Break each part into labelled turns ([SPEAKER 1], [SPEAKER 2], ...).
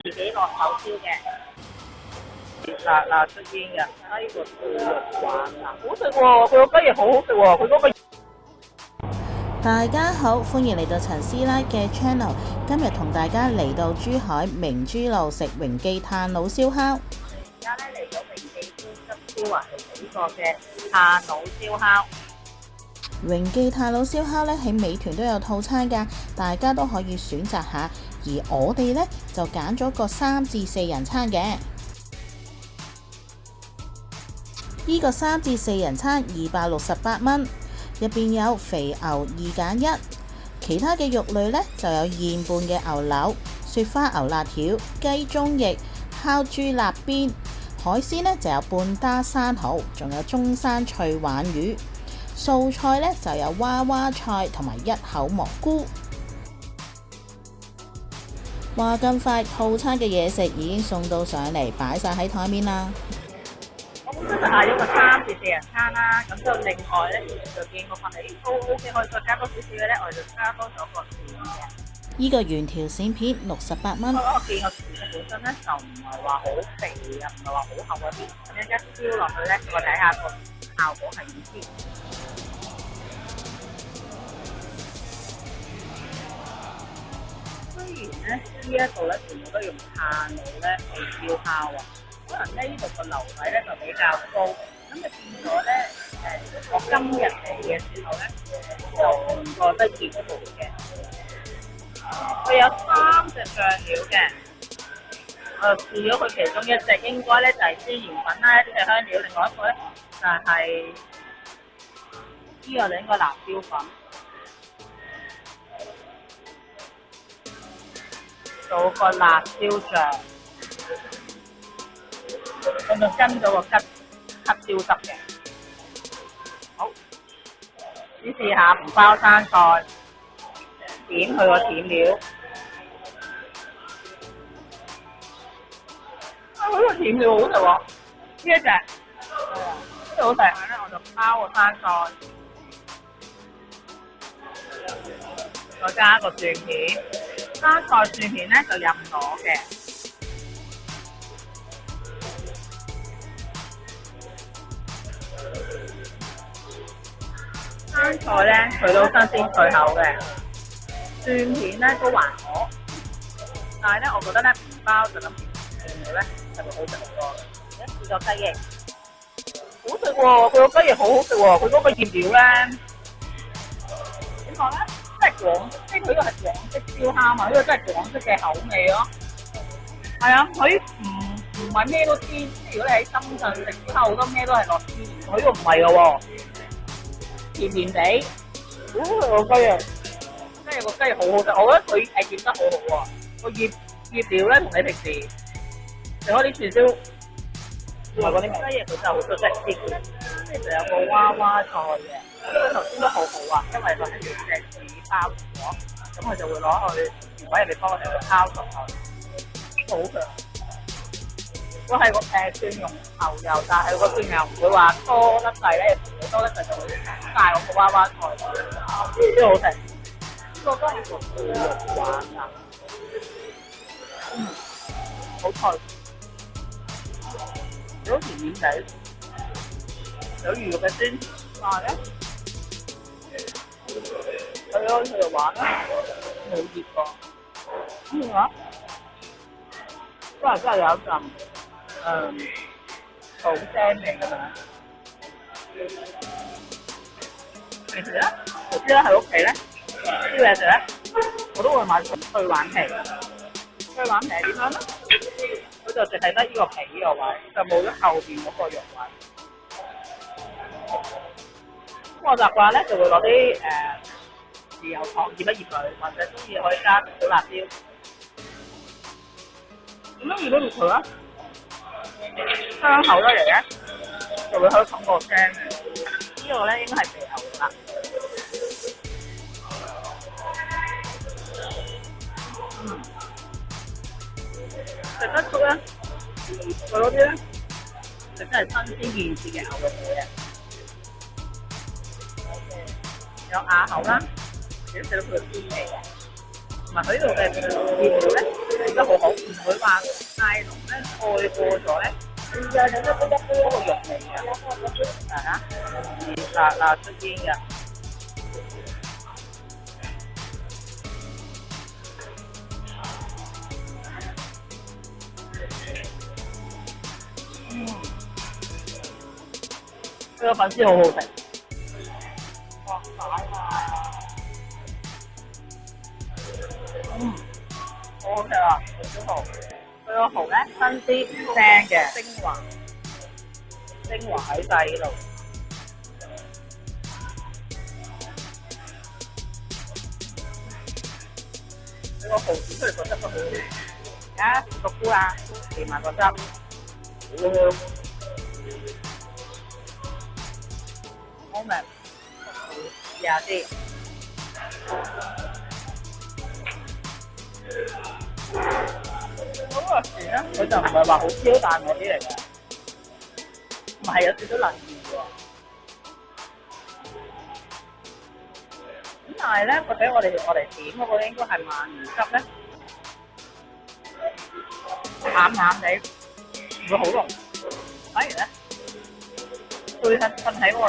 [SPEAKER 1] 自己落手燒嘅，辣出煙嘅，呢個兔肉丸啊，好食喎！佢個雞翼好好食喎，佢嗰個。
[SPEAKER 2] 大家好，歡迎嚟到陳師奶嘅 channel。今日同大家嚟到珠海明珠路食榮記炭爐燒烤。
[SPEAKER 1] 而家咧嚟到榮記超級超華嚟食呢個嘅炭爐燒烤。
[SPEAKER 2] 榮記炭爐燒烤咧喺美團都有套餐㗎，大家都可以選擇下。而我哋咧就揀咗個3至4人餐嘅。呢個3至4人餐268蚊。入邊有肥牛2揀1，其他嘅肉類呢就有現拌嘅牛柳、雪花牛辣條、雞中翼、烤豬肋邊，海鮮呢就有半打生蠔，仲有中山脆鯇魚。素菜呢就有娃娃菜同埋一口蘑菇。話咁快，套餐嘅嘢食已經送到上嚟，擺晒喺台面啦。
[SPEAKER 1] 我本身就嗌咗個3至4人餐啦，咁就另外咧就見個份係都 OK，可以再加多少少嘅咧，我哋就加多咗個芡嘅。
[SPEAKER 2] 呢個原條鱔片68蚊。
[SPEAKER 1] 我見個芡本身咧就唔係話好肥啊，唔係話好厚嗰啲，咁樣一燒落去咧，我睇下個效果係點先。雖然咧呢一度咧全部都用炭爐咧去燒烤啊。可能呢度個樓位咧就比較高，咁就變咗咧我今日嚟嘅時候咧就唔覺得熱到嘅。佢有3隻醬料嘅，我就試咗佢其中一隻，應該咧就係孜然粉啦，一啲嘅香料，另外一個咧就係呢個就應該辣椒粉，做個辣椒醬。我就跟咗個黑椒汁嘅，好，試試下唔包生菜，點佢個甜料，佢個甜料好食喎，呢一隻，好食，咧我就包個生菜，再加一個蒜片，生菜蒜片咧就任攞嘅。生菜咧佢都新鮮脆口嘅，蒜片咧都還可，但係咧我覺得咧唔包就咁甜料咧特別好食好多。一試個雞翼，好食喎，佢個雞翼好好食喎，佢嗰個醃料咧點講咧，即係廣式，即係佢呢個係廣式燒烤嘛，呢個真係廣式嘅口味咯。係啊，佢唔係咩都黐，即係如果你喺深圳食燒烤好多咩都係落黐，佢呢個唔係㗎喎。甜甜地，好食個雞翼，真係個雞翼好好食，我覺得佢係醃得好好喎。個醃料咧同你平時食開啲串燒唔係嗰啲雞翼，佢就好出色啲。跟住就有個娃娃菜嘅，呢個頭先都好好啊，因為佢係用隻紙包咗，咁佢就會攞去廚房入面幫我哋去烤熟佢，好食。如果係個蒜蓉牛油，但係個蒜油唔會話多得滯咧，如果多得滯就會曬我個娃娃菜，呢個好食。呢個都係個兔肉丸啊，好脆，有甜甜地，有魚肉嘅鮮甜，但係咧，佢嗰個兔肉丸咧冇熱過，真係有一陣。好腥味咁樣。平時咧，我知咧喺屋企咧燒嘢食咧，我都會買脆鯇皮。脆鯇皮係點樣咧？佢就淨係得呢個皮呢個位，就冇咗後邊嗰個肉位。咁我習慣咧就會攞啲豉油糖醃一醃佢，或者中意可以加少辣椒。咁樣醃一醃佢啦。香口得嚟咧，就會可以冚個聲嘅。呢個咧應該係肥牛啦。食得出咧，佢嗰啲咧，就真係新鮮現切嘅牛肉嚟嘅。有啞口啦，亦都食到佢嘅鮮味嘅。同埋佢呢度嘅醃料咧，做得好好，唔會話太濃咧，蓋過咗咧嗰個肉味嘅。啊，辣出煙嘅。佢個粉絲好好食。哇！好好食啊！小蠔，佢個蠔咧新鮮腥嘅，精華喺晒呢度。佢個蠔煮出嚟個汁都好好。而家個菇啊，連埋個汁，好香。好味，試下先。嗰個船咧，佢就唔係話好超彈嗰啲嚟嘅，唔係有少少能熱嘅。咁但係咧，佢俾我哋點嗰個應該係鰻魚汁咧，淡淡地，唔會好濃。反而咧，最襯喺嗰個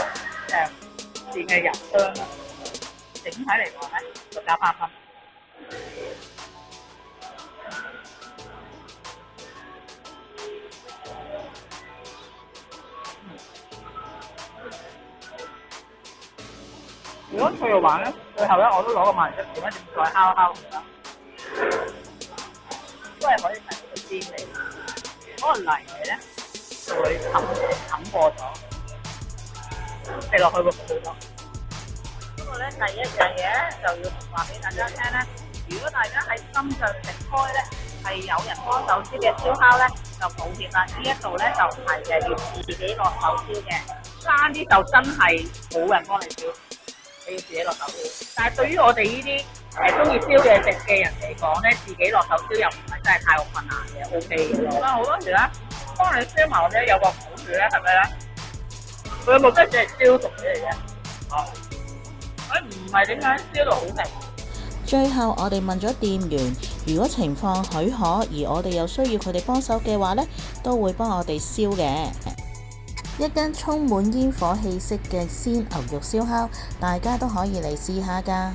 [SPEAKER 1] 線嘅油香啦。整體嚟講咧，就加8分。如果脆肉丸咧，最後咧我都攞個鰻魚汁點一點再烤佢啦，都係可以提到個鮮味。嗰個泥味咧就會冚過咗，食落去會好好多。不過咧，第一樣嘢就要話俾大家聽咧，如果大家喺深圳食開咧，係有人幫手燒嘅燒烤咧，就抱歉啦，呢一度咧就唔係嘅，要自己落手燒嘅。爭啲就真係冇人幫你燒。你要自己落手燒，但係對於我哋呢啲中意燒嘢食嘅人嚟講咧，自己落手燒又唔係真係太過困難嘅 ，OK 嘅。好多時咧，幫你燒埋或者有個好處咧，係咪咧？佢嘅目的只係燒熟嘢嚟嘅，佢唔係點樣燒到好食。
[SPEAKER 2] 最後我哋問咗店員，如果情況許可，而我哋又需要佢哋幫手嘅話呢，都會幫我哋燒嘅。一間充滿煙火氣息嘅鮮牛肉燒烤，大家都可以嚟試下㗎。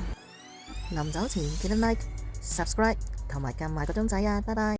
[SPEAKER 2] 臨走前記得 like、subscribe 同埋撳埋個鐘仔啊！拜拜。